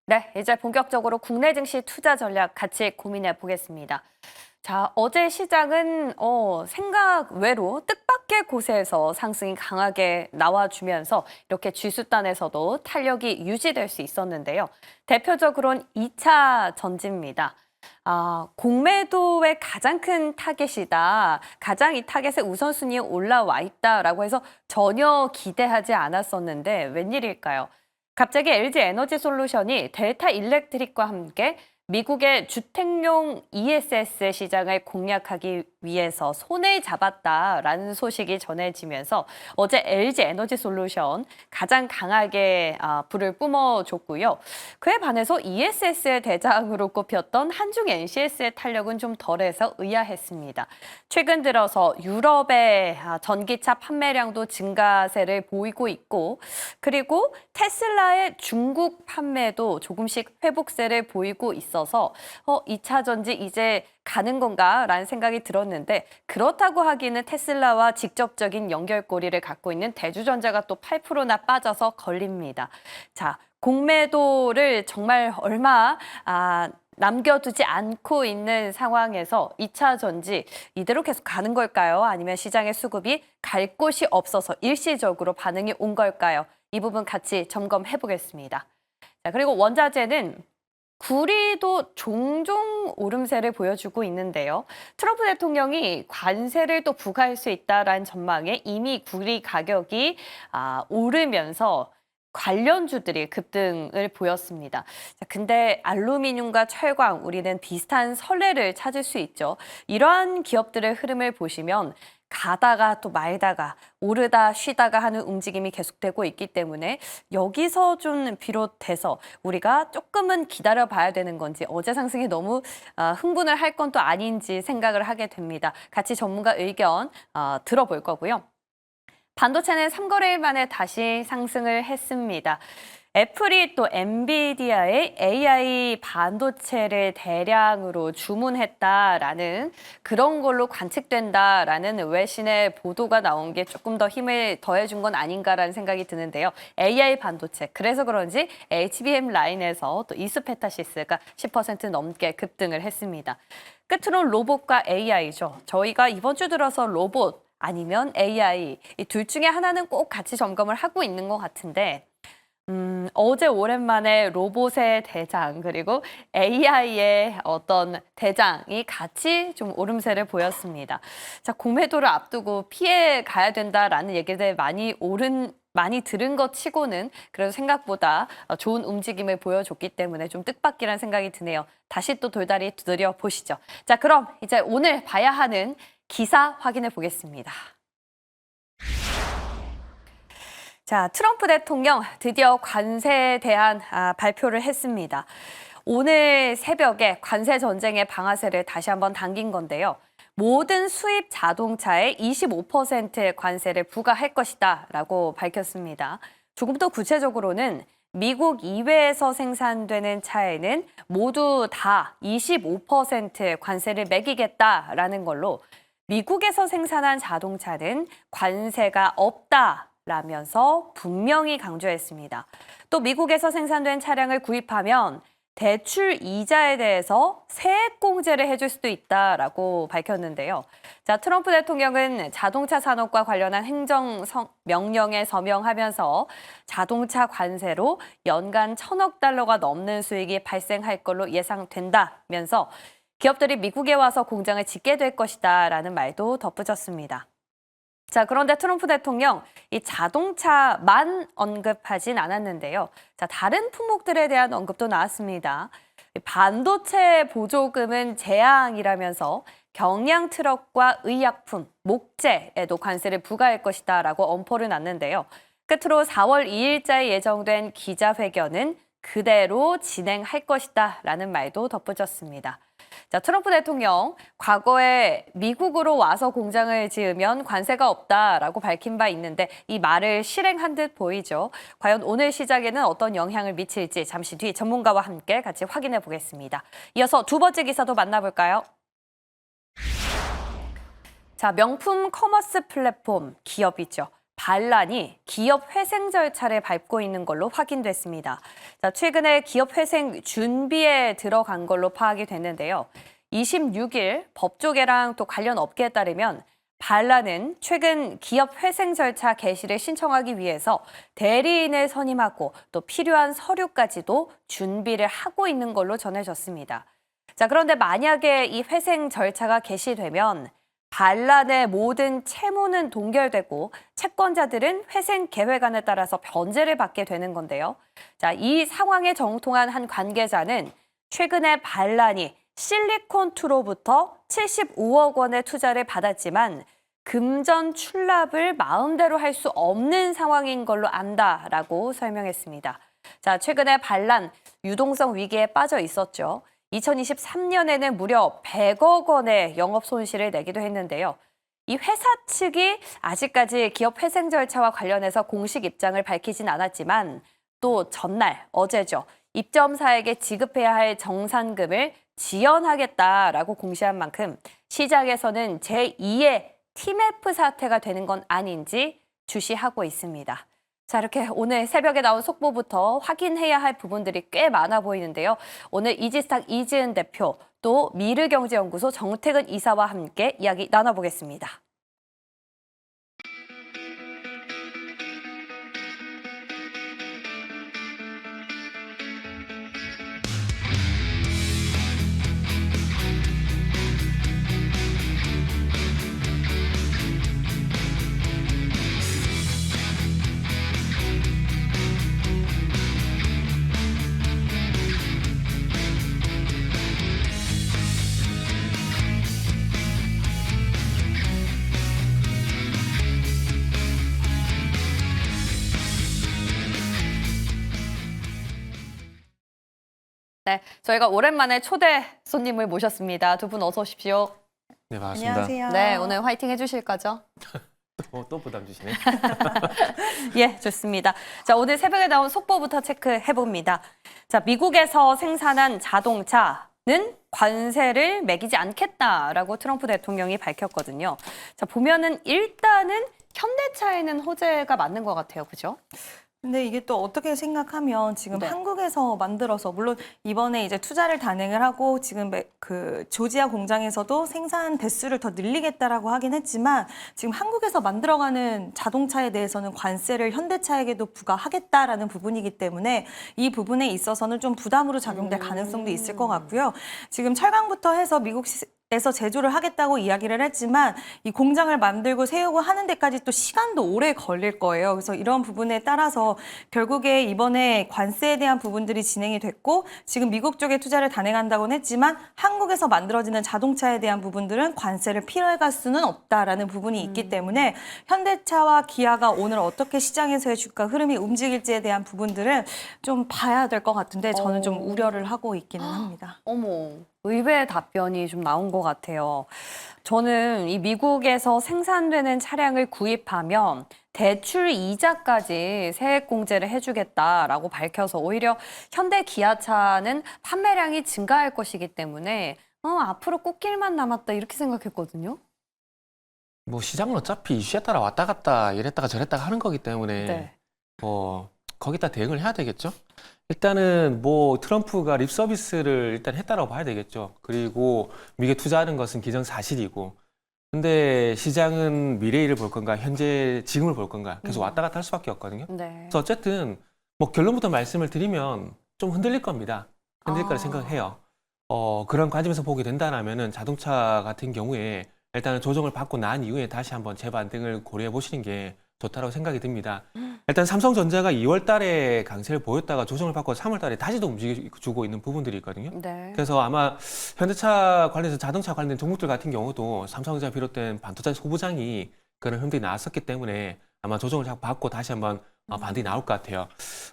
네, 이제 본격적으로 국내 증시 투자 전략 같이 고민해 보겠습니다. 자, 어제 시장은 생각 외로 뜻밖의 곳에서 상승이 강하게 나와주면서 이렇게 지수단에서도 탄력이 유지될 수 있었는데요. 대표적으로는 2차 전지입니다. 공매도의 가장 큰 타겟이다. 가장 이 타겟의 우선순위에 올라와 있다라고 해서 전혀 기대하지 않았었는데 웬일일까요? 갑자기 LG 에너지 솔루션이 델타 일렉트릭과 함께 미국의 주택용 ESS 시장을 공략하기 위해서 손을 잡았다라는 소식이 전해지면서 어제 LG 에너지 솔루션 가장 강하게 불을 뿜어줬고요. 그에 반해서 ESS의 대장으로 꼽혔던 한중 NCS의 탄력은 좀 덜해서 의아했습니다. 최근 들어서 유럽의 전기차 판매량도 증가세를 보이고 있고, 그리고 테슬라의 중국 판매도 조금씩 회복세를 보이고 있어서 2차 전지 이제 가는 건가라는 생각이 들었는데, 그렇다고 하기는 테슬라와 직접적인 연결고리를 갖고 있는 대주전자가 또 8%나 빠져서 걸립니다. 자, 공매도를 정말 얼마 남겨두지 않고 있는 상황에서 2차 전지 이대로 계속 가는 걸까요? 아니면 시장의 수급이 갈 곳이 없어서 일시적으로 반응이 온 걸까요? 이 부분 같이 점검해 보겠습니다. 자, 그리고 원자재는 구리도 종종 오름세를 보여주고 있는데요. 트럼프 대통령이 관세를 또 부과할 수 있다라는 전망에 이미 구리 가격이 오르면서 관련주들이 급등을 보였습니다. 자, 근데 알루미늄과 철강, 우리는 비슷한 선례를 찾을 수 있죠. 이러한 기업들의 흐름을 보시면 가다가 또 말다가 오르다 쉬다가 하는 움직임이 계속되고 있기 때문에 여기서 좀 비롯해서 우리가 조금은 기다려 봐야 되는 건지, 어제 상승이 너무 흥분을 할 건 또 아닌지 생각을 하게 됩니다. 같이 전문가 의견 들어볼 거고요. 반도체는 3거래일 만에 다시 상승을 했습니다. 애플이 또 엔비디아의 AI 반도체를 대량으로 주문했다라는 그런 걸로 관측된다라는 외신의 보도가 나온 게 조금 더 힘을 더해준 건 아닌가라는 생각이 드는데요. AI 반도체, 그래서 그런지 HBM 라인에서 또 이스페타시스가 10% 넘게 급등을 했습니다. 끝으로 로봇과 AI죠. 저희가 이번 주 들어서 로봇 아니면 AI, 이 둘 중에 하나는 꼭 같이 점검을 하고 있는 것 같은데, 어제 오랜만에 로봇의 대장 그리고 AI의 어떤 대장이 같이 좀 오름세를 보였습니다. 자, 공매도를 앞두고 피해 가야 된다라는 얘기들 많이 들은 것 치고는 그래도 생각보다 좋은 움직임을 보여줬기 때문에 좀 뜻밖이라는 생각이 드네요. 다시 또 돌다리 두드려 보시죠. 자, 그럼 이제 오늘 봐야 하는 기사 확인해 보겠습니다. 자, 트럼프 대통령 드디어 관세에 대한 발표를 했습니다. 오늘 새벽에 관세 전쟁의 방아쇠를 다시 한번 당긴 건데요. 모든 수입 자동차에 25%의 관세를 부과할 것이다라고 밝혔습니다. 조금 더 구체적으로는 미국 이외에서 생산되는 차에는 모두 다 25%의 관세를 매기겠다라는 걸로, 미국에서 생산한 자동차는 관세가 없다라면서 분명히 강조했습니다. 또 미국에서 생산된 차량을 구입하면 대출 이자에 대해서 세액공제를 해줄 수도 있다라고 밝혔는데요. 자, 트럼프 대통령은 자동차 산업과 관련한 명령에 서명하면서 자동차 관세로 연간 1,000억 달러가 넘는 수익이 발생할 걸로 예상된다면서 기업들이 미국에 와서 공장을 짓게 될 것이다라는 말도 덧붙였습니다. 자, 그런데 트럼프 대통령 이 자동차만 언급하진 않았는데요. 자, 다른 품목들에 대한 언급도 나왔습니다. 반도체 보조금은 재앙이라면서 경량 트럭과 의약품, 목재에도 관세를 부과할 것이다라고 엄포를 놨는데요. 끝으로 4월 2일자에 예정된 기자회견은 그대로 진행할 것이다라는 말도 덧붙였습니다. 자, 트럼프 대통령 과거에 미국으로 와서 공장을 지으면 관세가 없다라고 밝힌 바 있는데 이 말을 실행한 듯 보이죠. 과연 오늘 시장에는 어떤 영향을 미칠지 잠시 뒤 전문가와 함께 같이 확인해 보겠습니다. 이어서 두 번째 기사도 만나볼까요? 자, 명품 커머스 플랫폼 기업이죠. 반란이 기업 회생 절차를 밟고 있는 걸로 확인됐습니다. 자, 최근에 기업 회생 준비에 들어간 걸로 파악이 됐는데요. 26일 법조계랑 또 관련 업계에 따르면 반란은 최근 기업 회생 절차 개시를 신청하기 위해서 대리인을 선임하고 또 필요한 서류까지도 준비를 하고 있는 걸로 전해졌습니다. 자, 그런데 만약에 이 회생 절차가 개시되면 반란의 모든 채무는 동결되고 채권자들은 회생 계획안에 따라서 변제를 받게 되는 건데요. 자, 이 상황에 정통한 한 관계자는 최근에 반란이 실리콘2로부터 75억 원의 투자를 받았지만 금전 출납을 마음대로 할 수 없는 상황인 걸로 안다라고 설명했습니다. 자, 최근에 반란 유동성 위기에 빠져 있었죠. 2023년에는 무려 100억 원의 영업 손실을 내기도 했는데요. 이 회사 측이 아직까지 기업 회생 절차와 관련해서 공식 입장을 밝히진 않았지만 또 전날 어제죠. 입점사에게 지급해야 할 정산금을 지연하겠다라고 공시한 만큼 시장에서는 제2의 TMF 사태가 되는 건 아닌지 주시하고 있습니다. 자, 이렇게 오늘 새벽에 나온 속보부터 확인해야 할 부분들이 꽤 많아 보이는데요. 오늘 이지스탁 이지은 대표, 또 미르경제연구소 정태근 이사와 함께 이야기 나눠보겠습니다. 네, 저희가 오랜만에 초대 손님을 모셨습니다. 두 분 어서 오십시오. 네, 반갑습니다. 안녕하세요. 네, 오늘 화이팅 해주실 거죠? 또 부담 주시네. 예, 좋습니다. 자, 오늘 새벽에 나온 속보부터 체크해봅니다. 자, 미국에서 생산한 자동차는 관세를 매기지 않겠다라고 트럼프 대통령이 밝혔거든요. 자, 보면은 일단은 현대차에는 호재가 맞는 것 같아요. 그죠? 근데 이게 또 어떻게 생각하면 지금 네. 한국에서 만들어서 물론 이번에 이제 투자를 단행을 하고 지금 그 조지아 공장에서도 생산 대수를 더 늘리겠다라고 하긴 했지만 지금 한국에서 만들어가는 자동차에 대해서는 관세를 현대차에게도 부과하겠다라는 부분이기 때문에 이 부분에 있어서는 좀 부담으로 작용될 가능성도 있을 것 같고요. 지금 철강부터 해서 미국에서 제조를 하겠다고 이야기를 했지만 이 공장을 만들고 세우고 하는 데까지 또 시간도 오래 걸릴 거예요. 그래서 이런 부분에 따라서 결국에 이번에 관세에 대한 부분들이 진행이 됐고 지금 미국 쪽에 투자를 단행한다고는 했지만 한국에서 만들어지는 자동차에 대한 부분들은 관세를 피해갈 수는 없다라는 부분이 있기 때문에 현대차와 기아가 오늘 어떻게 시장에서의 주가 흐름이 움직일지에 대한 부분들은 좀 봐야 될 것 같은데 저는 좀 우려를 하고 있기는 합니다. 어머, 의외의 답변이 좀 나온 것 같아요. 저는 이 미국에서 생산되는 차량을 구입하면 대출 이자까지 세액 공제를 해주겠다라고 밝혀서 오히려 현대 기아차는 판매량이 증가할 것이기 때문에 앞으로 꽃길만 남았다 이렇게 생각했거든요. 뭐 시장은 어차피 이슈에 따라 왔다 갔다 이랬다가 저랬다가 하는 거기 때문에 네. 거기다 대응을 해야 되겠죠. 일단은 뭐 트럼프가 립 서비스를 일단 했다라고 봐야 되겠죠. 그리고 미국에 투자하는 것은 기정사실이고. 근데 시장은 미래일을 볼 건가, 현재 지금을 볼 건가 계속 왔다 갔다 할 수밖에 없거든요. 네. 그래서 어쨌든 뭐 결론부터 말씀을 드리면 좀 흔들릴 겁니다. 흔들릴 거라 생각해요. 그런 관점에서 보게 된다면은 자동차 같은 경우에 일단은 조정을 받고 난 이후에 다시 한번 재반등을 고려해 보시는 게 좋다고 생각이 듭니다. 일단 삼성전자가 2월 달에 강세를 보였다가 조정을 받고 3월 달에 다시도 움직여주고 있는 부분들이 있거든요. 네. 그래서 아마 현대차 관련해서 자동차 관련 종목들 같은 경우도 삼성전자 비롯된 반도체 소부장이 그런 흐름들이 나왔었기 때문에 아마 조정을 받고 다시 한번 반등이 나올 것 같아요.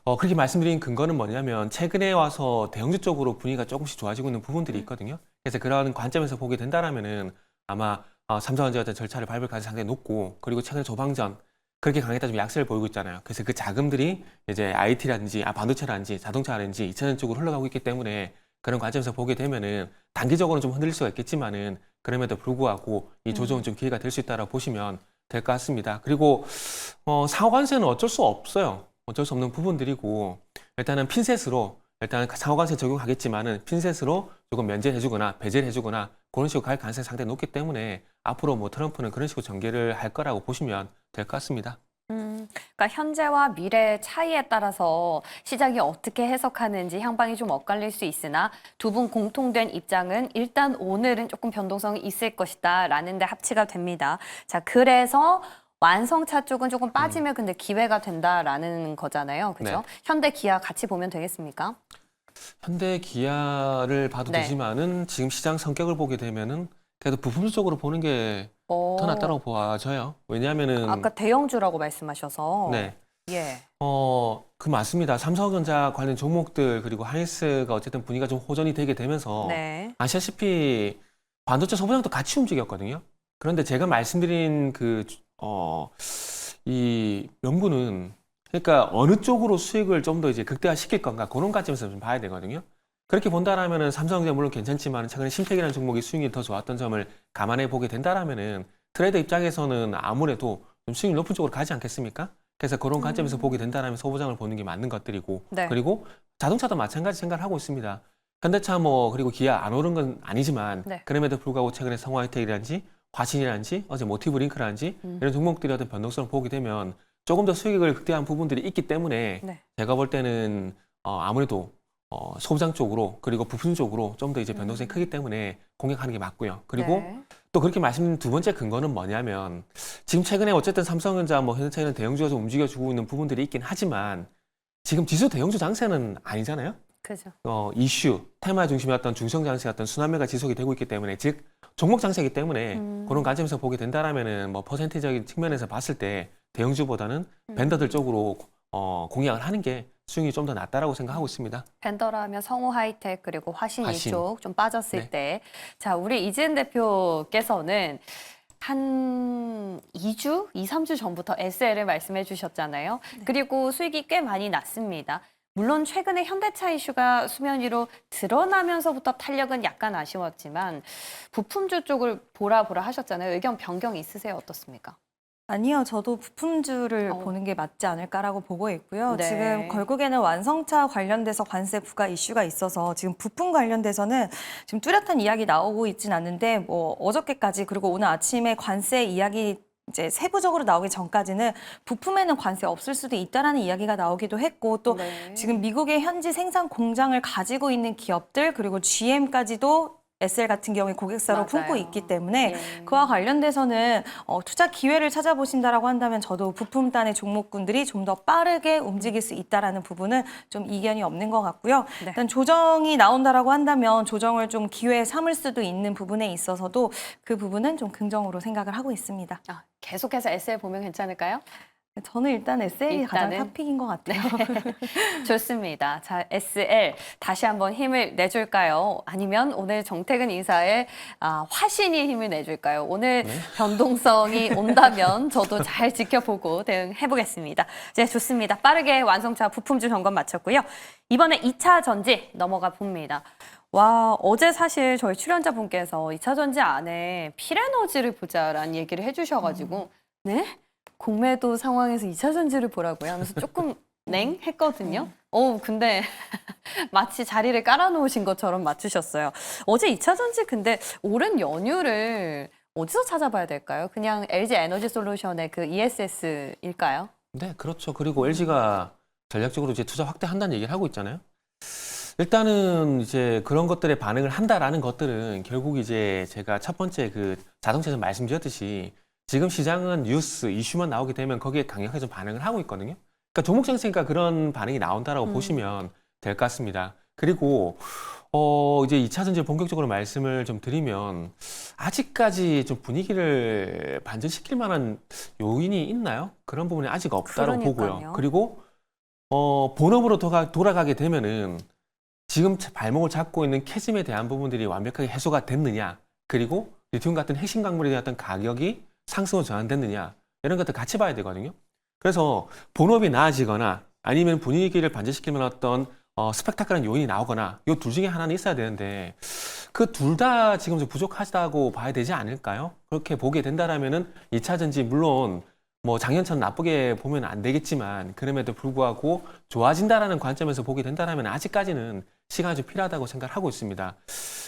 그렇게 말씀드린 근거는 뭐냐면 최근에 와서 대형주 쪽으로 분위기가 조금씩 좋아지고 있는 부분들이 있거든요. 그래서 그런 관점에서 보게 된다면은 아마 삼성전자의 어떤 절차를 밟을 가능성이 상당히 높고 그리고 최근에 조방전 그렇게 강했다 좀 약세를 보이고 있잖아요. 그래서 그 자금들이 이제 IT라든지 반도체라든지 자동차라든지 2차전 쪽으로 흘러가고 있기 때문에 그런 관점에서 보게 되면은 단기적으로는 좀 흔들릴 수가 있겠지만은 그럼에도 불구하고 이 조정은 좀 기회가 될 수 있다라고 보시면 될 것 같습니다. 그리고 상호관세는 어쩔 수 없어요. 어쩔 수 없는 부분들이고 일단은 핀셋으로 일단 상호관세 적용하겠지만은 핀셋으로 조금 면제를 해주거나 배제를 해주거나 그런 식으로 갈 가능성이 상당히 높기 때문에 앞으로 뭐 트럼프는 그런 식으로 전개를 할 거라고 보시면 될 것 같습니다. 그러니까 현재와 미래의 차이에 따라서 시장이 어떻게 해석하는지 향방이 좀 엇갈릴 수 있으나 두 분 공통된 입장은 일단 오늘은 조금 변동성이 있을 것이다라는 데 합치가 됩니다. 자, 그래서 완성차 쪽은 조금 빠지면 근데 기회가 된다라는 거잖아요. 그죠? 네. 현대 기아 같이 보면 되겠습니까? 현대 기아를 봐도 네. 되지만은 지금 시장 성격을 보게 되면은 그래도 부품 쪽으로 보는 게 더 낫다고 보아져요. 왜냐하면은 아까 대형주라고 말씀하셔서 네. 예. 그 맞습니다. 삼성전자 관련 종목들 그리고 하이닉스가 어쨌든 분위기가 좀 호전이 되게 되면서 네. 아시다시피 반도체 소부장도 같이 움직였거든요. 그런데 제가 말씀드린 이 연구는 그러니까 어느 쪽으로 수익을 좀 더 이제 극대화시킬 건가 그런 관점에서 좀 봐야 되거든요. 그렇게 본다라면은 삼성전자 물론 괜찮지만 최근에 심택이라는 종목이 수익이 더 좋았던 점을 감안해 보게 된다라면은 트레이더 입장에서는 아무래도 좀 수익이 높은 쪽으로 가지 않겠습니까? 그래서 그런 관점에서 보게 된다라면 소부장을 보는 게 맞는 것들이고 네. 그리고 자동차도 마찬가지 생각을 하고 있습니다. 현대차 뭐 그리고 기아 안 오른 건 아니지만 네. 그럼에도 불구하고 최근에 성화이텍이라든지 화신이라든지 어제 모티브링크라든지 이런 종목들의 어떤 변동성을 보게 되면 조금 더 수익을 극대화한 부분들이 있기 때문에 네. 제가 볼 때는 아무래도 소부장 쪽으로 그리고 부품 쪽으로 좀 더 이제 변동성이 크기 때문에 공략하는 게 맞고요. 그리고 네. 또 그렇게 말씀드린 두 번째 근거는 뭐냐면 지금 최근에 어쨌든 삼성전자 뭐 현대차는 대형주가 좀 움직여주고 있는 부분들이 있긴 하지만 지금 지수 대형주 장세는 아니잖아요. 그죠. 이슈, 테마 중심이었던 중성 장세였던 순환매가 지속이 되고 있기 때문에 즉 종목 장세이기 때문에 그런 관점에서 보게 된다라면은 뭐 퍼센티적인 측면에서 봤을 때 대형주보다는 벤더들 쪽으로 공략을 하는 게 수익이 좀 더 낫다라고 생각하고 있습니다. 벤더라면 성호 하이텍 그리고 화신 화신. 이쪽 좀 빠졌을 네. 때. 자, 우리 이지은 대표께서는 한 2주, 2, 3주 전부터 SL을 말씀해 주셨잖아요. 그리고 수익이 꽤 많이 났습니다. 물론 최근에 현대차 이슈가 수면 위로 드러나면서부터 탄력은 약간 아쉬웠지만 부품주 쪽을 보라 하셨잖아요. 의견 변경이 있으세요? 어떻습니까? 아니요, 저도 부품주를 어. 보는 게 맞지 않을까라고 보고 있고요. 네. 지금 결국에는 완성차 관련돼서 관세 부과 이슈가 있어서 지금 부품 관련돼서는 지금 뚜렷한 이야기 나오고 있진 않는데 뭐 어저께까지 그리고 오늘 아침에 관세 이야기 이제 세부적으로 나오기 전까지는 부품에는 관세 없을 수도 있다라는 이야기가 나오기도 했고 또 네. 지금 미국의 현지 생산 공장을 가지고 있는 기업들 그리고 GM까지도 SL 같은 경우에 고객사로 품고 맞아요. 있기 때문에 예. 그와 관련돼서는 투자 기회를 찾아보신다라고 한다면 저도 부품단의 종목군들이 좀 더 빠르게 움직일 수 있다라는 부분은 좀 이견이 없는 것 같고요. 네. 일단 조정이 나온다라고 한다면 조정을 좀 기회에 삼을 수도 있는 부분에 있어서도 그 부분은 좀 긍정으로 생각을 하고 있습니다. 아, 계속해서 SL 보면 괜찮을까요? 저는 일단 SL이 가장 일단은. 탑픽인 것 같아요. 좋습니다. 자, SL 다시 한번 힘을 내줄까요? 아니면 오늘 정태근 이사의 화신이 힘을 내줄까요? 오늘 변동성이 온다면 저도 잘 지켜보고 대응해보겠습니다. 네, 좋습니다. 빠르게 완성차 부품주 점검 마쳤고요. 이번에 2차 전지 넘어가 봅니다. 와, 어제 사실 저희 출연자분께서 2차 전지 안에 필에너지를 보자라는 얘기를 해주셔가지고 네? 공매도 상황에서 2차 전지를 보라고요 하면서 조금 냉 했거든요. 근데 마치 자리를 깔아놓으신 것처럼 맞추셨어요. 어제 2차 전지 근데 오랜 연휴를 어디서 찾아봐야 될까요? 그냥 LG 에너지 솔루션의 그 ESS일까요? 네, 그렇죠. 그리고 LG가 전략적으로 이제 투자 확대한다는 얘기를 하고 있잖아요. 일단은 이제 그런 것들에 반응을 한다라는 것들은 결국 이제 제가 첫 번째 그 자동차에서 말씀드렸듯이 지금 시장은 뉴스, 이슈만 나오게 되면 거기에 강력하게 좀 반응을 하고 있거든요. 그러니까 종목 장세니까 그런 반응이 나온다라고 보시면 될 것 같습니다. 그리고 이제 2차 전지 본격적으로 말씀을 좀 드리면 아직까지 좀 분위기를 반전시킬 만한 요인이 있나요? 그런 부분이 아직 없다고 보고요. 그러니까요. 그리고 본업으로 돌아가게 되면은 지금 발목을 잡고 있는 캐즘에 대한 부분들이 완벽하게 해소가 됐느냐, 그리고 리튬 같은 핵심 광물에 대한 어떤 가격이 상승으로 전환됐느냐, 이런 것들 같이 봐야 되거든요. 그래서 본업이 나아지거나 아니면 분위기를 반전시킬 만한 어떤 스펙타클한 요인이 나오거나 이 둘 중에 하나는 있어야 되는데 그 둘 다 지금 좀 부족하다고 봐야 되지 않을까요? 그렇게 보게 된다라면은 2차 전지 물론 뭐 작년처럼 나쁘게 보면 안 되겠지만 그럼에도 불구하고 좋아진다라는 관점에서 보게 된다면 아직까지는 시간이 좀 필요하다고 생각하고 있습니다.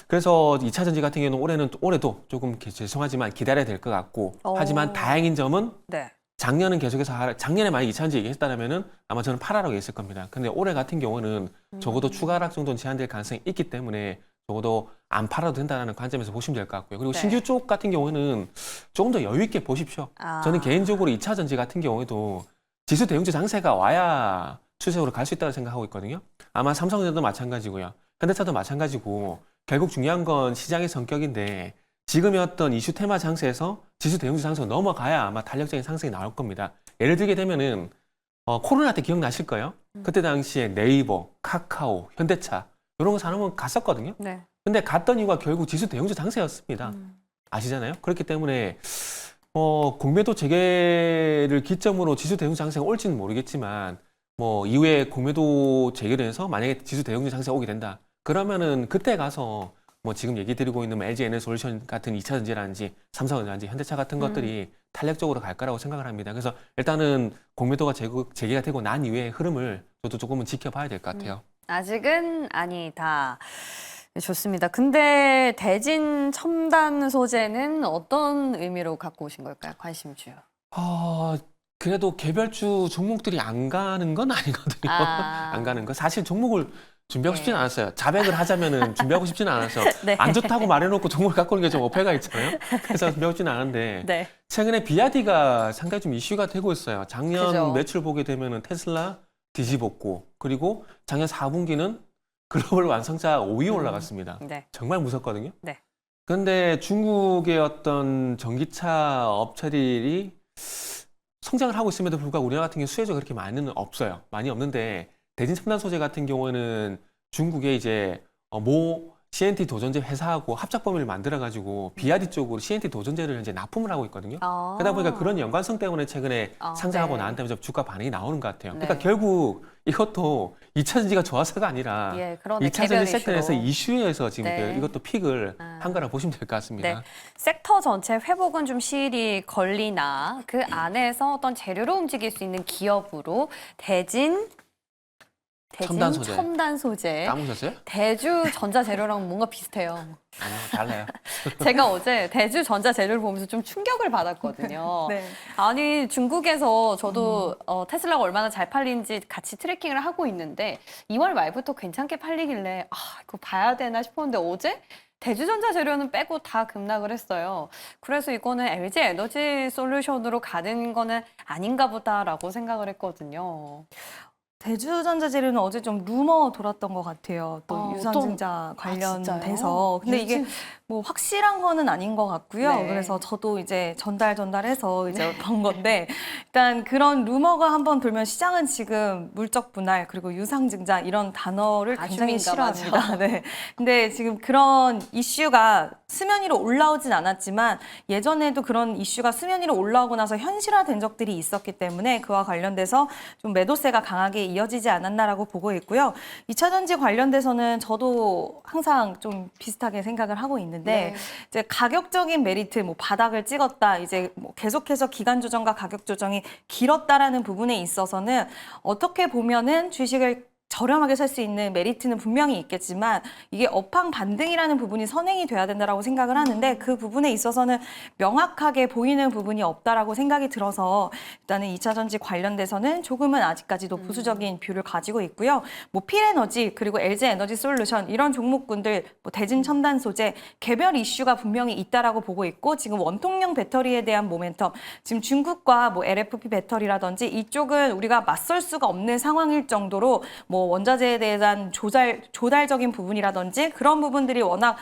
그래서 2차 전지 같은 경우는 올해도 조금 죄송하지만 기다려야 될 것 같고 하지만 다행인 점은 네. 작년은 계속해서 작년에 만약 2차 전지 얘기했다면은 아마 저는 팔아라고 했을 겁니다. 근데 올해 같은 경우는 적어도 추가 하락 정도는 제한될 가능성이 있기 때문에 적어도 안 팔아도 된다는 관점에서 보시면 될 것 같고요. 그리고 네. 신규 쪽 같은 경우는 조금 더 여유 있게 보십시오. 저는 개인적으로 2차 전지 같은 경우에도 지수 대응주 장세가 와야 추세로 갈 수 있다고 생각하고 있거든요. 아마 삼성전자도 마찬가지고요. 현대차도 마찬가지고 결국 중요한 건 시장의 성격인데 지금의 어떤 이슈 테마 장세에서 지수 대응주 장세가 넘어가야 아마 탄력적인 상승이 나올 겁니다. 예를 들게 되면은 코로나 때 기억나실 거예요. 그때 당시에 네이버, 카카오, 현대차 이런 거 사놓으면 갔었거든요. 네. 근데 갔던 이유가 결국 지수 대응주 장세였습니다. 아시잖아요? 그렇기 때문에 공매도 재개를 기점으로 지수 대응주 장세가 올지는 모르겠지만 뭐 이후에 공매도 재개를 해서 만약에 지수 대응주 장세가 오게 된다. 그러면은 그때 가서 뭐 지금 얘기 드리고 있는 LG 에너솔루션 같은 2차 전지라든지 삼성전자든지 현대차 같은 것들이 탄력적으로 갈 거라고 생각을 합니다. 그래서 일단은 공매도가 재개가 되고 난 이후의 흐름을 저도 조금은 지켜봐야 될 것 같아요. 아직은 아니다. 네, 좋습니다. 근데 대진 첨단 소재는 어떤 의미로 갖고 오신 걸까요? 관심주. 그래도 개별주 종목들이 안 가는 건 아니거든요. 안 가는 거. 사실 종목을 준비하고 싶지는 않았어요. 자백을 하자면은 준비하고 싶지는 않았어요. 네. 안 좋다고 말해놓고 종목을 갖고 오는 게 좀 어폐가 있잖아요. 그래서 준비하고 싶지는 않은데 네. 최근에 비아디가 상당히 좀 이슈가 되고 있어요. 작년 그죠. 매출 보게 되면은 테슬라 뒤집었고 그리고 작년 4분기는 글로벌 완성차 5위에 올라갔습니다. 네. 정말 무섭거든요. 네. 그런데 중국의 어떤 전기차 업체들이 성장을 하고 있음에도 불구하고 우리나라 같은 경우 수혜주가 그렇게 많이는 없어요. 많이 없는데 대진 첨단 소재 같은 경우에는 중국의 이제 모 CNT 도전제 회사하고 합작 범위를 만들어 가지고 비아디 쪽으로 CNT 도전제를 이제 납품을 하고 있거든요. 그러다 보니까 그런 연관성 때문에 최근에 상장하고 네. 난 다음에 좀 주가 반응이 나오는 것 같아요. 그러니까 네. 결국 이것도 2차 전지가 좋아서가 아니라 예, 그러네. 2차 개별 전지 섹터에서 이슈로. 이슈에서 지금 네. 이것도 픽을 한 거라 보시면 될 것 같습니다. 네. 섹터 전체 회복은 좀 시일이 걸리나 그 안에서 어떤 재료로 움직일 수 있는 기업으로 대진 첨단 소재. 첨단 소재. 까먹으셨어요? 대주 전자재료랑 뭔가 비슷해요. 아니요, 달라요. 제가 어제 대주 전자재료를 보면서 좀 충격을 받았거든요. 네. 아니 중국에서 저도 테슬라가 얼마나 잘 팔리는지 같이 트래킹을 하고 있는데 2월 말부터 괜찮게 팔리길래 이거 봐야 되나 싶었는데 어제 대주전자재료는 빼고 다 급락을 했어요. 그래서 이거는 LG 에너지 솔루션으로 가는 거는 아닌가 보다라고 생각을 했거든요. 대주전자재료는 어제 좀 루머 돌았던 것 같아요. 또 유전증자 진짜요? 관련돼서. 근데 이게 뭐 확실한 거는 아닌 것 같고요. 네. 그래서 저도 이제 전달해서 이제 본 건데 일단 그런 루머가 한번 돌면 시장은 지금 물적 분할 그리고 유상증자 이런 단어를 굉장히 민감하죠. 싫어합니다. 네. 근데 지금 그런 이슈가 수면 위로 올라오진 않았지만 예전에도 그런 이슈가 수면 위로 올라오고 나서 현실화된 적들이 있었기 때문에 그와 관련돼서 좀 매도세가 강하게 이어지지 않았나라고 보고 있고요. 2차 전지 관련돼서는 저도 항상 좀 비슷하게 생각을 하고 있는데 네. 이제 가격적인 메리트, 뭐 바닥을 찍었다, 이제 뭐 계속해서 기간 조정과 가격 조정이 길었다라는 부분에 있어서는 어떻게 보면은 주식을 저렴하게 살 수 있는 메리트는 분명히 있겠지만 이게 업황 반등이라는 부분이 선행이 돼야 된다라고 생각을 하는데 그 부분에 있어서는 명확하게 보이는 부분이 없다라고 생각이 들어서 일단은 2차 전지 관련돼서는 조금은 아직까지도 보수적인 뷰를 가지고 있고요. 뭐 필에너지 그리고 LG 에너지 솔루션 이런 종목군들 뭐 대진 첨단 소재 개별 이슈가 분명히 있다라고 보고 있고 지금 원통형 배터리에 대한 모멘텀 지금 중국과 뭐 LFP 배터리라든지 이쪽은 우리가 맞설 수가 없는 상황일 정도로 뭐 원자재에 대한 조달적인 부분이라든지 그런 부분들이 워낙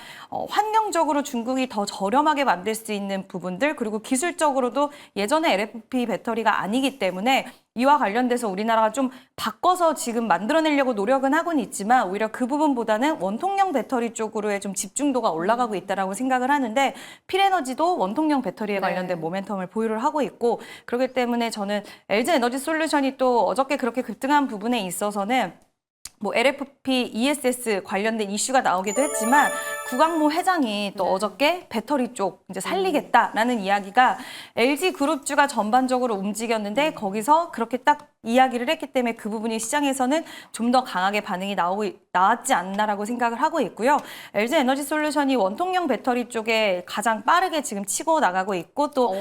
환경적으로 중국이 더 저렴하게 만들 수 있는 부분들 그리고 기술적으로도 예전에 LFP 배터리가 아니기 때문에 이와 관련돼서 우리나라가 좀 바꿔서 지금 만들어내려고 노력은 하고는 있지만 오히려 그 부분보다는 원통형 배터리 쪽으로의 좀 집중도가 올라가고 있다라고 생각을 하는데 필에너지도 원통형 배터리에 관련된 모멘텀을 보유를 하고 있고 그렇기 때문에 저는 LG 에너지 솔루션이 또 어저께 그렇게 급등한 부분에 있어서는 뭐 LFP, ESS 관련된 이슈가 나오기도 했지만 구광모 회장이 또 네. 어저께 배터리 쪽 이제 살리겠다라는 이야기가 LG 그룹주가 전반적으로 움직였는데 거기서 그렇게 딱 이야기를 했기 때문에 그 부분이 시장에서는 좀 더 강하게 반응이 나왔지 않나라고 생각을 하고 있고요. LG 에너지 솔루션이 원통형 배터리 쪽에 가장 빠르게 지금 치고 나가고 있고 또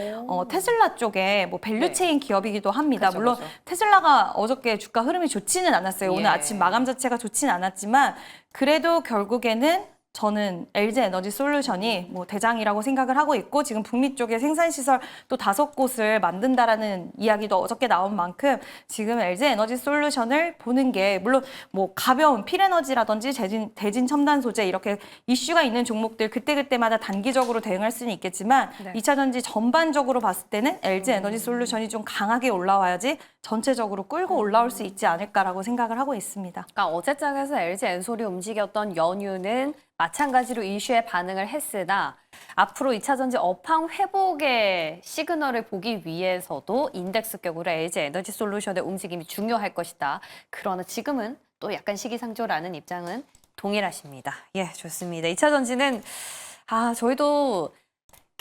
테슬라 쪽에 뭐 밸류체인 기업이기도 합니다. 그죠, 물론 그죠. 테슬라가 어저께 주가 흐름이 좋지는 않았어요. 오늘 예. 아침 마감 자체가 좋지는 않았지만 그래도 결국에는 저는 LG 에너지 솔루션이 뭐 대장이라고 생각을 하고 있고 지금 북미 쪽에 생산시설 또 5곳을 만든다라는 이야기도 어저께 나온 만큼 지금 LG 에너지 솔루션을 보는 게 물론 뭐 가벼운 필에너지라든지 대진 첨단 소재 이렇게 이슈가 있는 종목들 그때그때마다 단기적으로 대응할 수는 있겠지만 네. 2차 전지 전반적으로 봤을 때는 LG 에너지 솔루션이 좀 강하게 올라와야지 전체적으로 끌고 올라올 수 있지 않을까라고 생각을 하고 있습니다. 그러니까 어제장에서 LG 엔솔이 움직였던 연유는 마찬가지로 이슈에 반응을 했으나 앞으로 2차 전지 업황 회복의 시그널을 보기 위해서도 인덱스격으로 LG 에너지 솔루션의 움직임이 중요할 것이다. 그러나 지금은 또 약간 시기상조라는 입장은 동일하십니다. 예, 좋습니다. 2차 전지는 저희도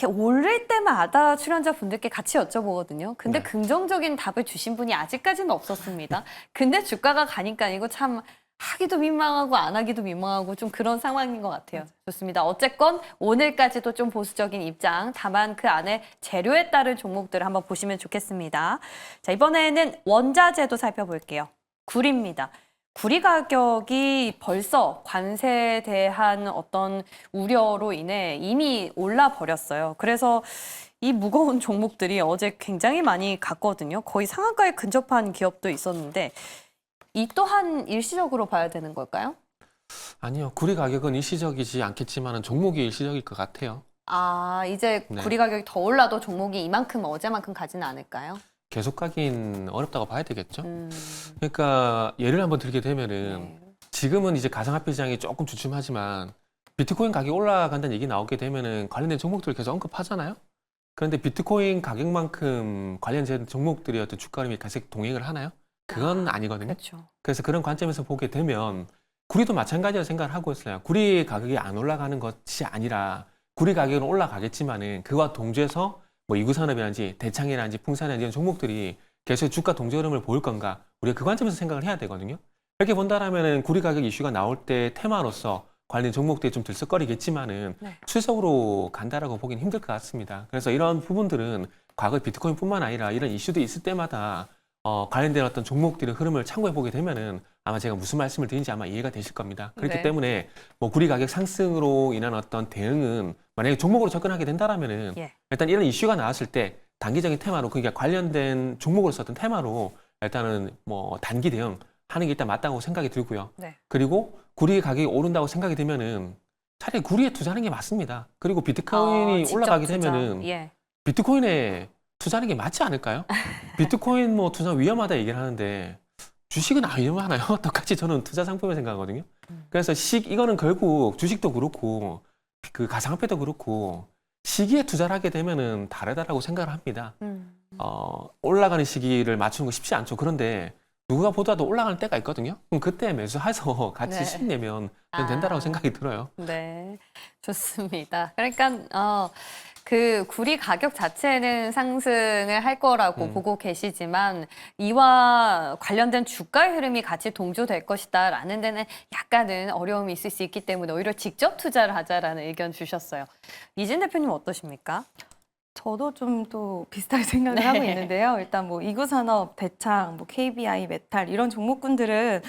이렇게 오를 때마다 출연자분들께 같이 여쭤보거든요. 근데 네. 긍정적인 답을 주신 분이 아직까지는 없었습니다. 근데 주가가 가니까 이거 참 하기도 민망하고 안 하기도 민망하고 좀 그런 상황인 것 같아요. 좋습니다. 어쨌건 오늘까지도 좀 보수적인 입장, 다만 그 안에 재료에 따른 종목들을 한번 보시면 좋겠습니다. 자, 이번에는 원자재도 살펴볼게요. 구리입니다. 구리 가격이 벌써 관세에 대한 어떤 우려로 인해 이미 올라 버렸어요. 그래서 이 무거운 종목들이 어제 굉장히 많이 갔거든요. 거의 상한가에 근접한 기업도 있었는데 이 또한 일시적으로 봐야 되는 걸까요? 아니요. 구리 가격은 일시적이지 않겠지만 종목이 일시적일 것 같아요. 이제 네. 구리 가격이 더 올라도 종목이 이만큼 어제만큼 가지는 않을까요? 계속 가긴 어렵다고 봐야 되겠죠. 음, 그러니까 예를 한번 들게 되면은 네. 지금은 이제 가상화폐 시장이 조금 주춤하지만 비트코인 가격이 올라간다는 얘기 나오게 되면은 관련된 종목들을 계속 언급하잖아요. 그런데 비트코인 가격만큼 관련된 종목들이 어떤 주가 흐름이 계속 동행을 하나요? 그건 아니거든요. 그렇죠. 그래서 그런 관점에서 보게 되면 구리도 마찬가지로 생각을 하고 있어요. 구리 가격이 안 올라가는 것이 아니라 구리 가격은 올라가겠지만은 그와 동조해서 뭐 이구산업이라든지 대창이라든지 풍산이라든지 이런 종목들이 계속 주가 동조 흐름을 보일 건가? 우리가 그 관점에서 생각을 해야 되거든요. 이렇게 본다라면은 구리 가격 이슈가 나올 때 테마로서 관련 종목들이 좀 들썩거리겠지만은 네. 수적으로 간다라고 보기는 힘들 것 같습니다. 그래서 이런 부분들은 과거 비트코인뿐만 아니라 이런 이슈도 있을 때마다 관련된 어떤 종목들의 흐름을 참고해 보게 되면은 아마 제가 무슨 말씀을 드리는지 아마 이해가 되실 겁니다. 그렇기 네. 때문에 뭐 구리 가격 상승으로 인한 어떤 대응은 만약에 종목으로 접근하게 된다라면은 예. 일단 이런 이슈가 나왔을 때 단기적인 테마로 그러니까 관련된 종목으로 썼던 테마로 일단은 뭐 단기 대응 하는 게 일단 맞다고 생각이 들고요. 네. 그리고 구리 가격이 오른다고 생각이 되면은 차라리 구리에 투자하는 게 맞습니다. 그리고 비트코인이 직접 올라가게 투자. 되면은 예. 비트코인에 투자하는 게 맞지 않을까요? 비트코인 뭐 투자 위험하다 얘기를 하는데 주식은 안 위험하나요? 똑같이 저는 투자 상품을 생각하거든요. 그래서 이거는 결국 주식도 그렇고 그 가상화폐도 그렇고 시기에 투자를 하게 되면은 다르다라고 생각을 합니다. 올라가는 시기를 맞추는 거 쉽지 않죠. 그런데 누가 보더라도 올라가는 때가 있거든요. 그럼 그때 매수해서 같이 네. 수익 내면 된다라고 생각이 들어요. 네, 좋습니다. 그러니까 그 구리 가격 자체는 상승을 할 거라고 보고 계시지만 이와 관련된 주가 흐름이 같이 동조될 것이다라는 데는 약간은 어려움이 있을 수 있기 때문에 오히려 직접 투자를 하자라는 의견 주셨어요. 이진 대표님 어떠십니까? 저도 좀 또 비슷하게 생각을 네. 하고 있는데요. 일단 뭐 이구산업, 대창, 뭐 KBI, 메탈 이런 종목군들은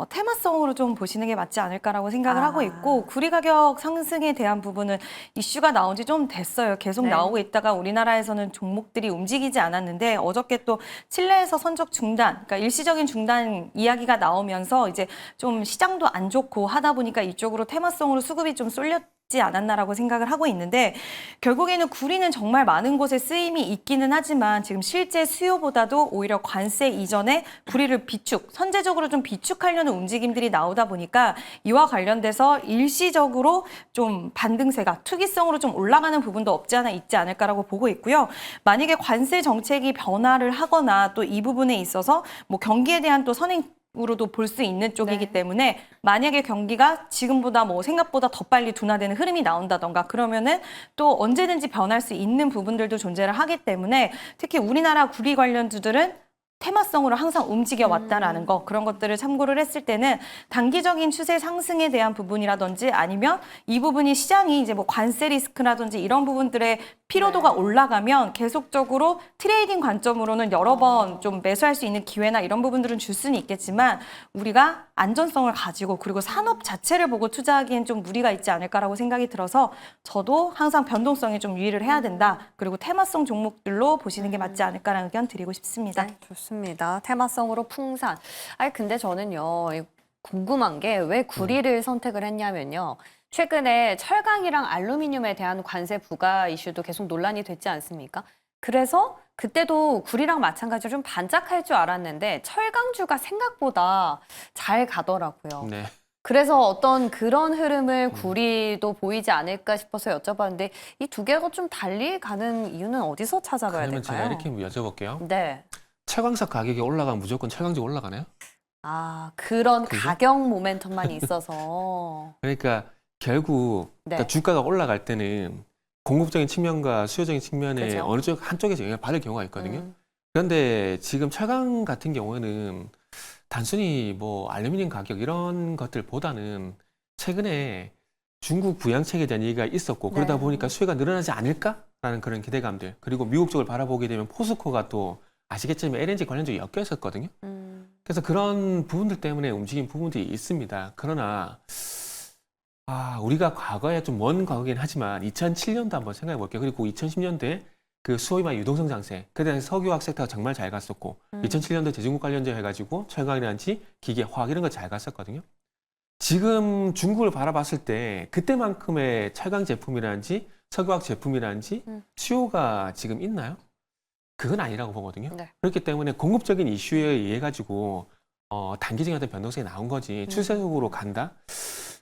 테마성으로 좀 보시는 게 맞지 않을까라고 생각을 하고 있고 구리 가격 상승에 대한 부분은 이슈가 나온 지 좀 됐어요. 계속 네. 나오고 있다가 우리나라에서는 종목들이 움직이지 않았는데 어저께 또 칠레에서 선적 중단, 그러니까 일시적인 중단 이야기가 나오면서 이제 좀 시장도 안 좋고 하다 보니까 이쪽으로 테마성으로 수급이 좀 쏠렸 않았나라고 생각을 하고 있는데 결국에는 구리는 정말 많은 곳에 쓰임이 있기는 하지만 지금 실제 수요보다도 오히려 관세 이전에 구리를 선제적으로 좀 비축하려는 움직임들이 나오다 보니까 이와 관련돼서 일시적으로 좀 반등세가 투기성으로 좀 올라가는 부분도 없지 않아 있지 않을까라고 보고 있고요. 만약에 관세 정책이 변화를 하거나 또 이 부분에 있어서 뭐 경기에 대한 또 선행 으로도 볼 수 있는 쪽이기 네. 때문에 만약에 경기가 지금보다 뭐 생각보다 더 빨리 둔화되는 흐름이 나온다던가 그러면은 또 언제든지 변할 수 있는 부분들도 존재를 하기 때문에 특히 우리나라 구리 관련주들은 테마성으로 항상 움직여 왔다라는 거 그런 것들을 참고를 했을 때는 단기적인 추세 상승에 대한 부분이라든지 아니면 이 부분이 시장이 이제 뭐 관세 리스크라든지 이런 부분들의 피로도가 네. 올라가면 계속적으로 트레이딩 관점으로는 여러 번 좀 매수할 수 있는 기회나 이런 부분들은 줄 수는 있겠지만 우리가 안전성을 가지고 그리고 산업 자체를 보고 투자하기엔 좀 무리가 있지 않을까라고 생각이 들어서 저도 항상 변동성에 좀 유의를 해야 된다. 그리고 테마성 종목들로 보시는 게 맞지 않을까라는 의견 드리고 싶습니다. 네, 좋습니다. 테마성으로 풍산. 아니 근데 저는요 궁금한 게 왜 구리를 선택을 했냐면요. 최근에 철강이랑 알루미늄에 대한 관세 부과 이슈도 계속 논란이 됐지 않습니까? 그래서 그때도 구리랑 마찬가지로 좀 반짝할 줄 알았는데 철강주가 생각보다 잘 가더라고요. 네. 그래서 어떤 그런 흐름을 구리도 보이지 않을까 싶어서 여쭤봤는데 이 두 개가 좀 달리 가는 이유는 어디서 찾아봐야 그러면 제가 될까요? 이렇게 여쭤볼게요. 네. 철광석 가격이 올라가면 무조건 철강주 올라가나요? 아, 그런 그죠? 가격 모멘텀만 있어서. 그러니까 결국 네. 그러니까 주가가 올라갈 때는 공급적인 측면과 수요적인 측면에 그죠. 어느 쪽 한쪽에서 영향을 받을 경우가 있거든요. 음, 그런데 지금 철강 같은 경우에는 단순히 뭐 알루미늄 가격 이런 것들보다는 최근에 중국 부양책에 대한 얘기가 있었고 그러다 네. 보니까 수요가 늘어나지 않을까라는 그런 기대감들 그리고 미국 쪽을 바라보게 되면 포스코가 또 아시겠지만 LNG 관련주에 엮여 있었거든요. 그래서 그런 부분들 때문에 움직인 부분들이 있습니다. 그러나 우리가 과거에 좀 먼 과거긴 하지만 2007년도 한번 생각해 볼게요. 그리고 2010년도에 그 소위 말 유동성 장세, 그때 당시 석유화학 섹터가 정말 잘 갔었고 2007년도 대중국 관련주 해가지고 철강이라든지 기계, 화학 이런 거 잘 갔었거든요. 지금 중국을 바라봤을 때 그때만큼의 철강 제품이라든지 석유화학 제품이라든지 수요가 지금 있나요? 그건 아니라고 보거든요. 네. 그렇기 때문에 공급적인 이슈에 의해 가지고 단기적인 어떤 변동성이 나온 거지 추세적으로 간다?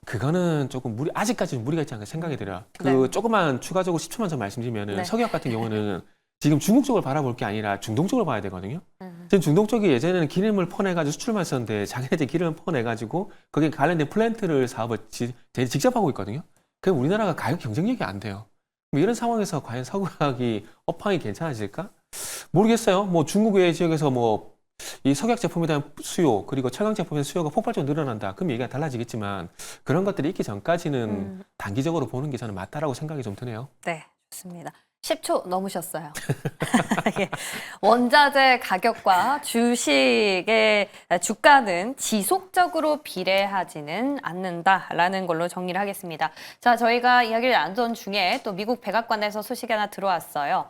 그거는 조금 아직까지는 무리가 있지 않을까 생각이 들어요. 네. 조금만 추가적으로 10초만 더 말씀드리면은 네. 석유화학 같은 경우는 지금 중국 쪽을 바라볼 게 아니라 중동 쪽을 봐야 되거든요. 음. 지금 중동 쪽이 예전에는 기름을 퍼내가지고 수출만 했었는데 자기네들 기름을 퍼내가지고 거기에 관련된 플랜트를 사업을 직접 하고 있거든요. 그럼 우리나라가 가격 경쟁력이 안 돼요. 그럼 이런 상황에서 과연 석유화학이 업황이 괜찮아질까? 모르겠어요. 뭐 중국 외 지역에서 뭐 이 석유화학 제품에 대한 수요 그리고 철강 제품에 대한 수요가 폭발적으로 늘어난다. 그럼 얘기가 달라지겠지만 그런 것들이 있기 전까지는 단기적으로 보는 게 저는 맞다라고 생각이 좀 드네요. 네, 좋습니다. 10초 넘으셨어요. 예. 원자재 가격과 주식의 주가는 지속적으로 비례하지는 않는다라는 걸로 정리를 하겠습니다. 자, 저희가 이야기를 나누던 중에 또 미국 백악관에서 소식이 하나 들어왔어요.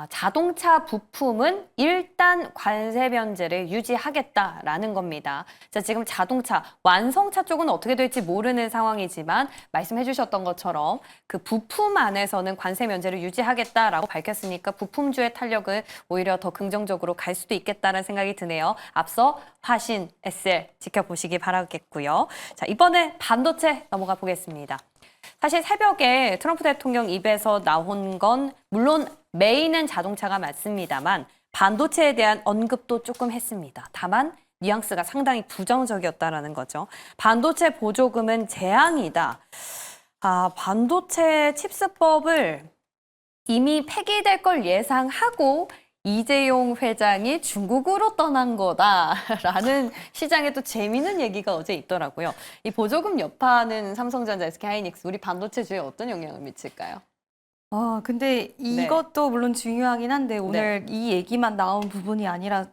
자동차 부품은 일단 관세 면제를 유지하겠다라는 겁니다. 자, 지금 자동차, 완성차 쪽은 어떻게 될지 모르는 상황이지만 말씀해 주셨던 것처럼 그 부품 안에서는 관세 면제를 유지하겠다라고 밝혔으니까 부품주의 탄력은 오히려 더 긍정적으로 갈 수도 있겠다는 생각이 드네요. 앞서 화신, SL 지켜보시기 바라겠고요. 자, 이번에 반도체 넘어가 보겠습니다. 사실 새벽에 트럼프 대통령 입에서 나온 건 물론 메인은 자동차가 맞습니다만 반도체에 대한 언급도 조금 했습니다. 다만 뉘앙스가 상당히 부정적이었다라는 거죠. 반도체 보조금은 재앙이다. 반도체 칩스법을 이미 폐기될 걸 예상하고 이재용 회장이 중국으로 떠난 거다라는 시장에 또 재미있는 얘기가 어제 있더라고요. 이 보조금 여파는 삼성전자, SK하이닉스 우리 반도체주에 어떤 영향을 미칠까요? 근데 이것도 물론 중요하긴 한데 오늘 이 얘기만 나온 부분이 아니라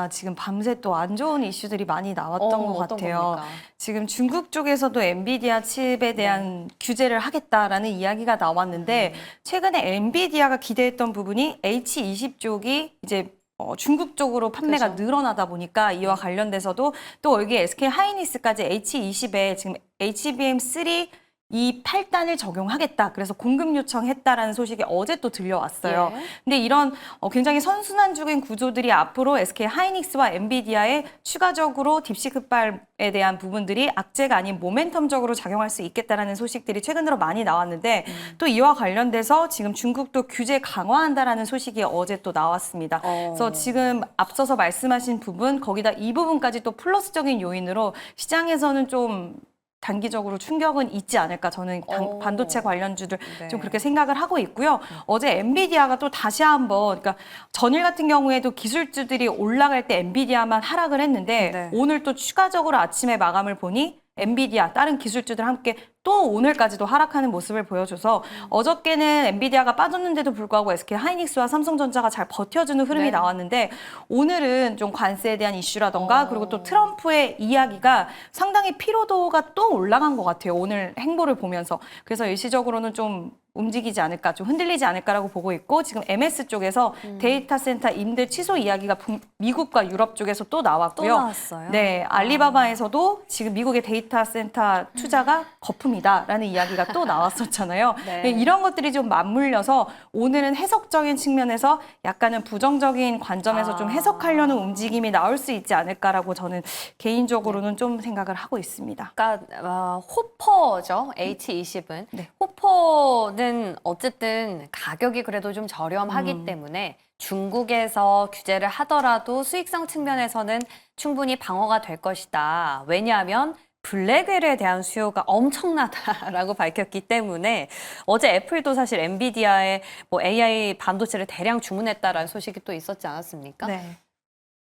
지금 밤새 또 안 좋은 이슈들이 많이 나왔던 것 어떤 같아요. 겁니까? 지금 중국 쪽에서도 엔비디아 칩에 대한 규제를 하겠다라는 이야기가 나왔는데 최근에 엔비디아가 기대했던 부분이 H20 쪽이 이제 중국 쪽으로 판매가 그렇죠. 늘어나다 보니까 이와 관련돼서도 또 여기 SK 하이닉스까지 H20에 지금 HBM3 이 8단을 적용하겠다. 그래서 공급 요청했다라는 소식이 어제 또 들려왔어요. 예. 근데 이런 굉장히 선순환적인 구조들이 앞으로 SK 하이닉스와 엔비디아에 추가적으로 딥시크발에 대한 부분들이 악재가 아닌 모멘텀적으로 작용할 수 있겠다라는 소식들이 최근 들어 많이 나왔는데 또 이와 관련돼서 지금 중국도 규제 강화한다라는 소식이 어제 또 나왔습니다. 그래서 지금 앞서서 말씀하신 부분 거기다 이 부분까지 또 플러스적인 요인으로 시장에서는 좀 단기적으로 충격은 있지 않을까 저는 반도체 관련주들 네. 좀 그렇게 생각을 하고 있고요. 어제 엔비디아가 또 다시 한번 그러니까 전일 같은 경우에도 기술주들이 올라갈 때 엔비디아만 하락을 했는데 네. 오늘 또 추가적으로 아침에 마감을 보니 엔비디아 다른 기술주들 함께 또 오늘까지도 하락하는 모습을 보여줘서 어저께는 엔비디아가 빠졌는데도 불구하고 SK 하이닉스와 삼성전자가 잘 버텨주는 흐름이 네. 나왔는데 오늘은 좀 관세에 대한 이슈라던가 그리고 또 트럼프의 이야기가 상당히 피로도가 또 올라간 것 같아요. 오늘 행보를 보면서. 그래서 일시적으로는 좀 움직이지 않을까, 좀 흔들리지 않을까라고 보고 있고 지금 MS 쪽에서 데이터 센터 임대 취소 이야기가 미국과 유럽 쪽에서 또 나왔고요. 또 나왔어요? 네, 알리바바에서도 지금 미국의 데이터 센터 투자가 거품이다라는 이야기가 또 나왔었잖아요. 네. 네, 이런 것들이 좀 맞물려서 오늘은 해석적인 측면에서 약간은 부정적인 관점에서 좀 해석하려는 움직임이 나올 수 있지 않을까라고 저는 개인적으로는 좀 생각을 하고 있습니다. 그러니까 호퍼죠. H20은. 네. 호퍼는 어쨌든 가격이 그래도 좀 저렴하기 때문에 중국에서 규제를 하더라도 수익성 측면에서는 충분히 방어가 될 것이다. 왜냐하면 블랙웰에 대한 수요가 엄청나다라고 밝혔기 때문에 어제 애플도 사실 엔비디아의 뭐 AI 반도체를 대량 주문했다라는 소식이 또 있었지 않았습니까? 네.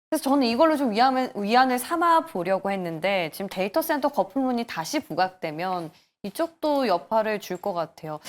그래서 저는 이걸로 좀 위안을 삼아 보려고 했는데 지금 데이터 센터 거품론이 다시 부각되면 이쪽도 여파를 줄 것 같아요.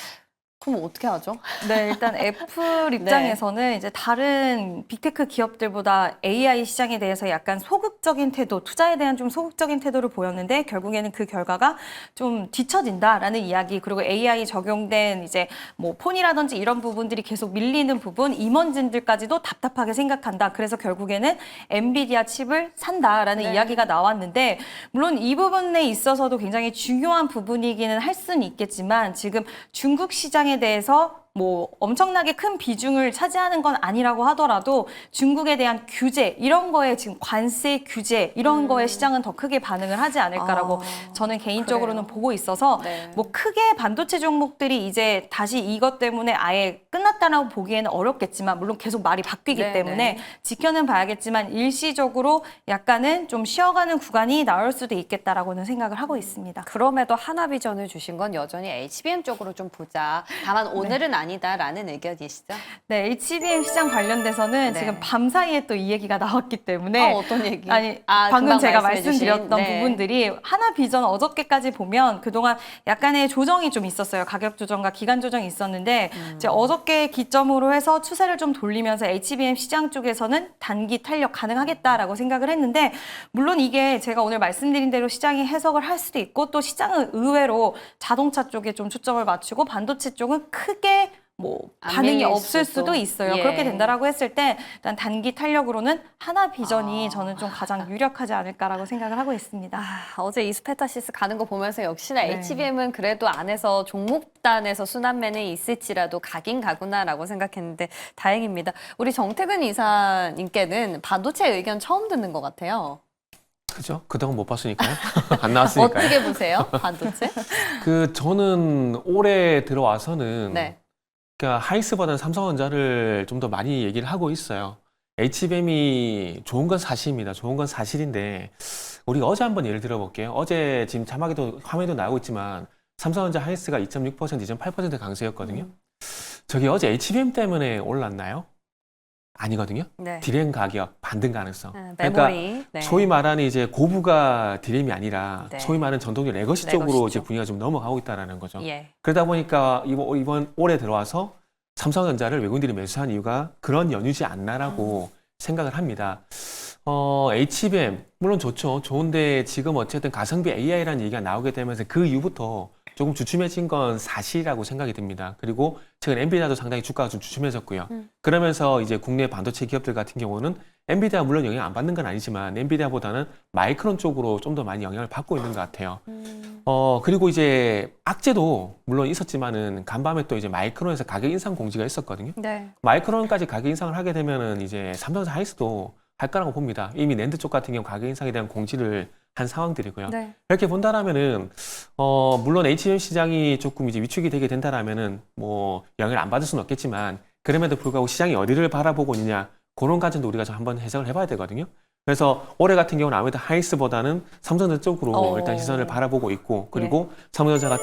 그럼 어떻게 하죠? 네, 일단 애플 입장에서는 이제 다른 빅테크 기업들보다 AI 시장에 대해서 약간 소극적인 태도, 투자에 대한 좀 소극적인 태도를 보였는데 결국에는 그 결과가 좀 뒤처진다라는 이야기, 그리고 AI 적용된 이제 뭐 폰이라든지 이런 부분들이 계속 밀리는 부분, 임원진들까지도 답답하게 생각한다. 그래서 결국에는 엔비디아 칩을 산다라는 네. 이야기가 나왔는데 물론 이 부분에 있어서도 굉장히 중요한 부분이기는 할 수는 있겠지만 지금 중국 시장에 대해서 뭐 엄청나게 큰 비중을 차지하는 건 아니라고 하더라도 중국에 대한 규제 이런 거에 지금 관세 규제 이런 거에 시장은 더 크게 반응을 하지 않을까라고 저는 개인적으로는 그래요? 보고 있어서 네. 뭐 크게 반도체 종목들이 이제 다시 이것 때문에 아예 끝났다라고 보기에는 어렵겠지만 물론 계속 말이 바뀌기 네, 때문에 네. 지켜는 봐야겠지만 일시적으로 약간은 좀 쉬어가는 구간이 나올 수도 있겠다라고는 생각을 하고 있습니다. 그럼에도 하나비전을 주신 건 여전히 HBM 쪽으로 좀 보자. 다만 오늘은 아니다라는 의견이시죠? 네, HBM 시장 관련돼서는 네. 지금 밤 사이에 또 이 얘기가 나왔기 때문에 어떤 얘기? 아니 아, 방금 금방 제가 말씀해 주신, 말씀드렸던 네. 부분들이 하나비전 어저께까지 보면 그동안 약간의 조정이 좀 있었어요. 가격 조정과 기간 조정이 있었는데 이제 어저께 기점으로 해서 추세를 좀 돌리면서 HBM 시장 쪽에서는 단기 탄력 가능하겠다라고 생각을 했는데 물론 이게 제가 오늘 말씀드린 대로 시장이 해석을 할 수도 있고 또 시장은 의외로 자동차 쪽에 좀 초점을 맞추고 반도체 쪽은 크게 뭐 안 반응이 밀릴 없을 수도. 수도 있어요. 예. 그렇게 된다라고 했을 때 일단 단기 탄력으로는 하나비전이 저는 좀 가장 유력하지 않을까라고 생각을 하고 있습니다. 어제 이스페타시스 가는 거 보면서 역시나 네. HBM은 그래도 안에서 종목단에서 순환매는 있을지라도 가긴 가구나라고 생각했는데 다행입니다. 우리 정태근 이사님께는 반도체 의견 처음 듣는 것 같아요. 그죠? 그동안 못 봤으니까요. 안 나왔으니까요. 어떻게 보세요? 반도체? 저는 올해 들어와서는 네. 그러니까 하이닉스보다는 삼성전자를 좀 더 많이 얘기를 하고 있어요. HBM이 좋은 건 사실입니다. 좋은 건 사실인데 우리가 어제 한번 예를 들어볼게요. 어제 지금 자막에도 화면에도 나오고 있지만 삼성전자 하이닉스가 2.6%, 2.8% 강세였거든요. 저게 어제 HBM 때문에 올랐나요? 아니거든요. 네. 디램 가격 반등 가능성. 메모리. 네. 소위 말하는 이제 고부가 디램이 아니라 네. 소위 말하는 전동적 레거시 레거시 쪽으로 이제 쪽. 분위기가 좀 넘어가고 있다라는 거죠. 예. 그러다 보니까 이번 올해 들어와서 삼성전자를 외국인들이 매수한 이유가 그런 연유지 않나라고 생각을 합니다. HBM 물론 좋죠. 좋은데 지금 어쨌든 가성비 AI라는 얘기가 나오게 되면서 그 이후부터 조금 주춤해진 건 사실이라고 생각이 듭니다. 그리고 최근 엔비디아도 상당히 주가가 좀 주춤해졌고요. 그러면서 이제 국내 반도체 기업들 같은 경우는 엔비디아 물론 영향 안 받는 건 아니지만 엔비디아보다는 마이크론 쪽으로 좀 더 많이 영향을 받고 있는 것 같아요. 그리고 이제 악재도 물론 있었지만은 간밤에 또 이제 마이크론에서 가격 인상 공지가 있었거든요. 네. 마이크론까지 가격 인상을 하게 되면은 이제 삼성전자 하이스도 할 거라고 봅니다. 이미 낸드 쪽 같은 경우 가격 인상에 대한 공지를 한 상황들이고요. 네. 이렇게 본다라면은 물론 HBM 시장이 조금 이제 위축이 되게 된다라면은 뭐 영향을 안 받을 수는 없겠지만 그럼에도 불구하고 시장이 어디를 바라보고 있느냐 그런 관점도 우리가 좀 한번 해석을 해봐야 되거든요. 그래서 올해 같은 경우는 아무래도 하이스보다는 삼성전자 쪽으로 일단 시선을 바라보고 있고 그리고 삼성전자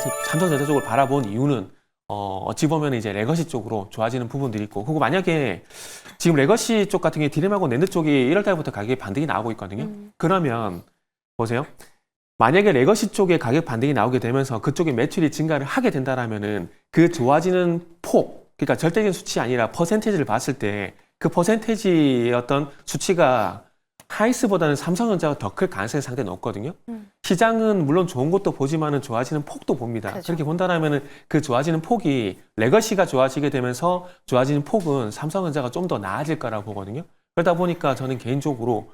쪽을 바라본 이유는 어찌 보면 이제 레거시 쪽으로 좋아지는 부분들이 있고 그리고 만약에 지금 레거시 쪽 같은 경우에 디램하고 낸드 쪽이 1월 달부터 가격이 반등이 나오고 있거든요. 그러면 보세요. 만약에 레거시 쪽에 가격 반등이 나오게 되면서 그쪽에 매출이 증가를 하게 된다라면은 그 좋아지는 폭, 그러니까 절대적인 수치 아니라 퍼센테이지를 봤을 때 그 퍼센테이지의 어떤 수치가 하이스보다는 삼성전자가 더 클 가능성이 상당히 높거든요. 시장은 물론 좋은 것도 보지만은 좋아지는 폭도 봅니다. 그렇죠. 그렇게 본다라면은 그 좋아지는 폭이 레거시가 좋아지게 되면서 좋아지는 폭은 삼성전자가 좀 더 나아질 거라고 보거든요. 그러다 보니까 저는 개인적으로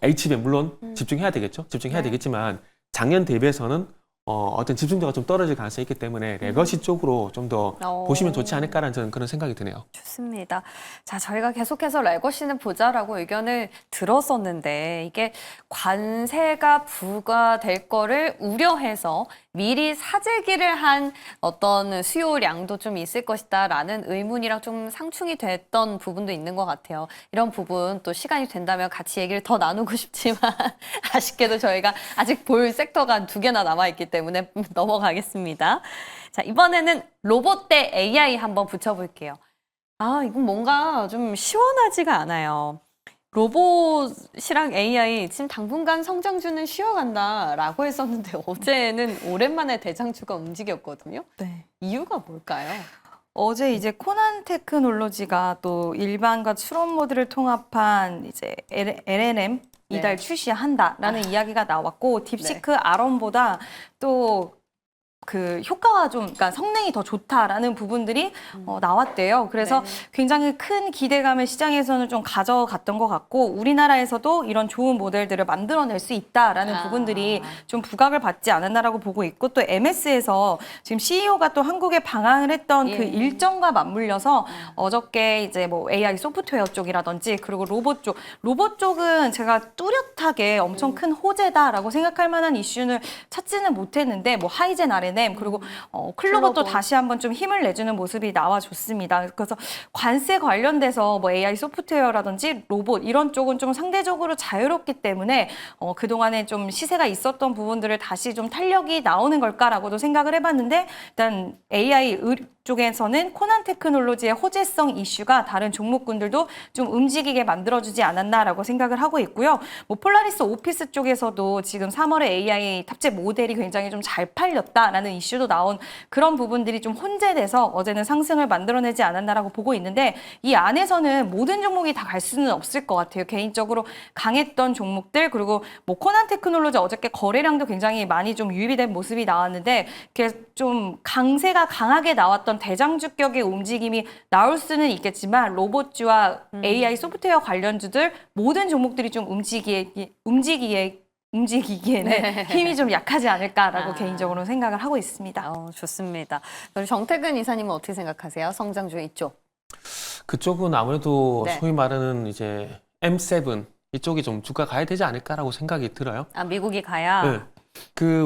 HBM 물론 집중해야 되겠죠. 집중해야 네. 되겠지만 작년 대비해서는 어떤 집중도가 좀 떨어질 가능성이 있기 때문에 레거시 쪽으로 좀 더 보시면 좋지 않을까라는 저는 그런 생각이 드네요. 좋습니다. 자, 저희가 계속해서 레거시는 보자라고 의견을 들었었는데 이게 관세가 부과될 거를 우려해서 미리 사재기를 한 어떤 수요량도 좀 있을 것이다라는 의문이랑 좀 상충이 됐던 부분도 있는 것 같아요. 이런 부분 또 시간이 된다면 같이 얘기를 더 나누고 싶지만 아쉽게도 저희가 아직 볼 섹터가 2개나 남아있기 때문에 넘어가겠습니다. 자, 이번에는 로봇 대 AI 한번 붙여볼게요. 아, 이건 뭔가 좀 시원하지가 않아요. 로봇이랑 AI 지금 당분간 성장주는 쉬어간다라고 했었는데 어제는 오랜만에 대장주가 움직였거든요. 네. 이유가 뭘까요? 어제 이제 코난 테크놀로지가 또 일반과 추론 모드를 통합한 이제 LLM 이달 출시한다라는 이야기가 나왔고 딥시크 아론보다 또 그 효과가 좀, 그러니까 성능이 더 좋다라는 부분들이 나왔대요. 그래서 네. 굉장히 큰 기대감을 시장에서는 좀 가져갔던 것 같고 우리나라에서도 이런 좋은 모델들을 만들어낼 수 있다라는 부분들이 좀 부각을 받지 않았나라고 보고 있고 또 MS에서 지금 CEO가 또 한국에 방한을 했던 그 일정과 맞물려서 어저께 이제 뭐 AI 소프트웨어 쪽이라든지 그리고 로봇 쪽은 제가 뚜렷하게 엄청 큰 호재다라고 생각할 만한 이슈는 찾지는 못했는데 뭐 하이젠 RNM 그리고 클로버도 다시 한번 좀 힘을 내주는 모습이 나와줬습니다. 그래서 관세 관련돼서 뭐 AI 소프트웨어라든지 로봇 이런 쪽은 좀 상대적으로 자유롭기 때문에 그동안에 좀 시세가 있었던 부분들을 다시 좀 탄력이 나오는 걸까라고도 생각을 해봤는데 일단 AI 쪽에서는 코난 테크놀로지의 호재성 이슈가 다른 종목군들도 좀 움직이게 만들어주지 않았나라고 생각을 하고 있고요. 뭐 폴라리스 오피스 쪽에서도 지금 3월에 AI 탑재 모델이 굉장히 좀 잘 팔렸다라는 이슈도 나온 그런 부분들이 좀 혼재돼서 어제는 상승을 만들어내지 않았나라고 보고 있는데 이 안에서는 모든 종목이 다 갈 수는 없을 것 같아요. 개인적으로 강했던 종목들 그리고 뭐 코난 테크놀로지 어저께 거래량도 굉장히 많이 좀 유입이 된 모습이 나왔는데 이렇게 좀 강세가 강하게 나왔던 대장주격의 움직임이 나올 수는 있겠지만 로봇주와 AI 소프트웨어 관련주들 모든 종목들이 좀 움직이기에는 힘이 좀 약하지 않을까라고 개인적으로 생각을 하고 있습니다. 좋습니다. 그럼 정태근 이사님은 어떻게 생각하세요? 성장주 이쪽. 그쪽은 아무래도 네. 소위 말하는 이제 M7 이쪽이 좀 주가 가야 되지 않을까라고 생각이 들어요. 아, 미국이 가야. 네.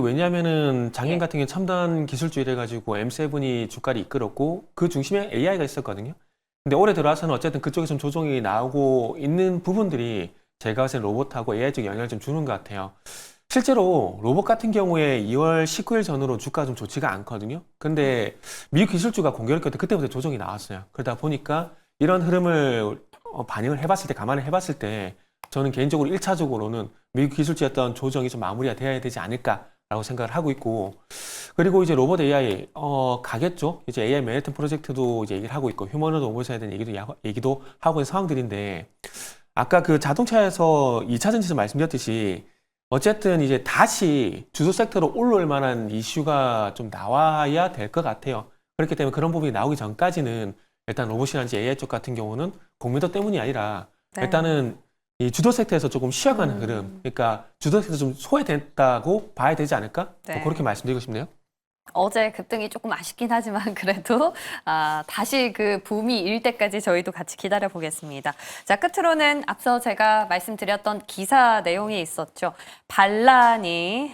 왜냐면은 작년 예. 같은 경우 첨단 기술주 이래가지고 M7이 주가를 이끌었고 그 중심에 AI가 있었거든요. 근데 올해 들어와서는 어쨌든 그쪽에 좀 조정이 나오고 있는 부분들이 제가 봤을 때 로봇하고 AI 쪽에 영향을 좀 주는 것 같아요. 실제로 로봇 같은 경우에 2월 19일 전후로 주가가 좀 좋지가 않거든요. 근데 미국 기술주가 공교롭게 그때부터 조정이 나왔어요. 그러다 보니까 이런 흐름을 반영을 해봤을 때, 감안을 해봤을 때 저는 개인적으로 1차적으로는 미국 기술주였던 조정이 좀 마무리가 돼야 되지 않을까라고 생각을 하고 있고 그리고 이제 로봇 AI 가겠죠. 이제 AI 맨해튼 프로젝트도 이제 얘기를 하고 있고 휴머노드 오버사에 대한 얘기도 하고 있는 상황들인데 아까 그 자동차에서 2차 전지에서 말씀드렸듯이 어쨌든 이제 다시 주도 섹터로 올라올 만한 이슈가 좀 나와야 될 것 같아요. 그렇기 때문에 그런 부분이 나오기 전까지는 일단 로봇이라든지 AI 쪽 같은 경우는 공매도 때문이 아니라 네. 일단은 이 주도 섹터에서 조금 쉬어가는 흐름, 그러니까 주도 섹터 좀 소외됐다고 봐야 되지 않을까? 네. 그렇게 말씀드리고 싶네요. 어제 급등이 조금 아쉽긴 하지만 그래도 다시 그 붐이 일 때까지 저희도 같이 기다려 보겠습니다. 자, 끝으로는 앞서 제가 말씀드렸던 기사 내용이 있었죠. 반란이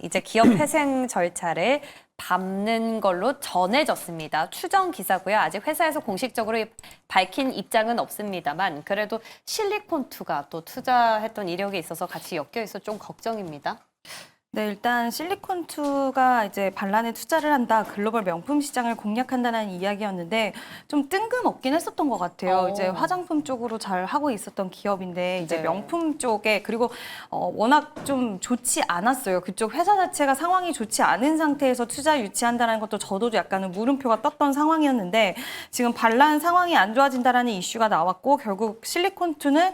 이제 기업 회생 절차를 밟는 걸로 전해졌습니다. 추정 기사고요. 아직 회사에서 공식적으로 밝힌 입장은 없습니다만 그래도 실리콘투가 또 투자했던 이력이 있어서 같이 엮여 있어 좀 걱정입니다. 네, 일단 실리콘투가 이제 반란에 투자를 한다, 글로벌 명품 시장을 공략한다는 이야기였는데 좀 뜬금없긴 했었던 것 같아요. 이제 화장품 쪽으로 잘 하고 있었던 기업인데 이제 네. 명품 쪽에 그리고 워낙 좀 좋지 않았어요. 그쪽 회사 자체가 상황이 좋지 않은 상태에서 투자 유치한다는 것도 저도 약간은 물음표가 떴던 상황이었는데 지금 반란 상황이 안 좋아진다라는 이슈가 나왔고 결국 실리콘투는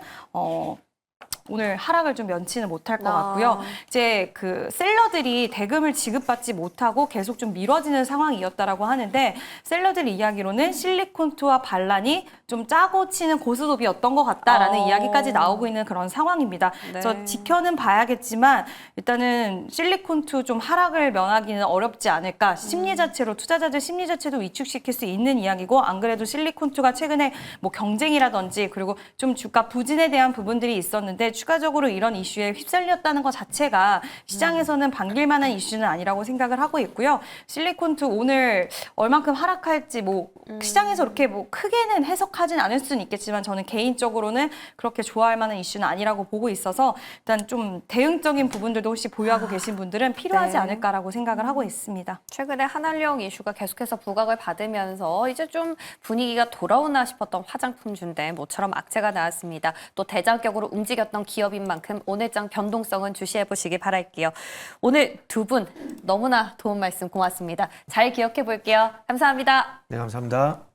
오늘 하락을 좀 면치는 못할 것 같고요. 이제 그 셀러들이 대금을 지급받지 못하고 계속 좀 미뤄지는 상황이었다라고 하는데 셀러들 이야기로는 실리콘투와 반란이 좀 짜고 치는 고스톱이었던 것 같다라는 이야기까지 나오고 있는 그런 상황입니다. 네. 그래서 지켜는 봐야겠지만 일단은 실리콘투 좀 하락을 면하기는 어렵지 않을까. 심리 자체로 투자자들 심리 자체도 위축시킬 수 있는 이야기고 안 그래도 실리콘투가 최근에 뭐 경쟁이라든지 그리고 좀 주가 부진에 대한 부분들이 있었는데 추가적으로 이런 이슈에 휩쓸렸다는 것 자체가 시장에서는 반길 만한 이슈는 아니라고 생각을 하고 있고요. 실리콘투 오늘 얼만큼 하락할지 뭐 시장에서 이렇게 뭐 크게는 해석하진 않을 수는 있겠지만 저는 개인적으로는 그렇게 좋아할 만한 이슈는 아니라고 보고 있어서 일단 좀 대응적인 부분들도 혹시 보유하고 계신 분들은 필요하지 네. 않을까라고 생각을 하고 있습니다. 최근에 한알령 이슈가 계속해서 부각을 받으면서 이제 좀 분위기가 돌아오나 싶었던 화장품주인데 모처럼 악재가 나왔습니다. 또 대장격으로 움직였던 기업인 만큼 오늘장 변동성은 주시해 보시기 바랄게요. 오늘 두 분 너무나 도움 말씀 고맙습니다. 잘 기억해 볼게요. 감사합니다. 네, 감사합니다.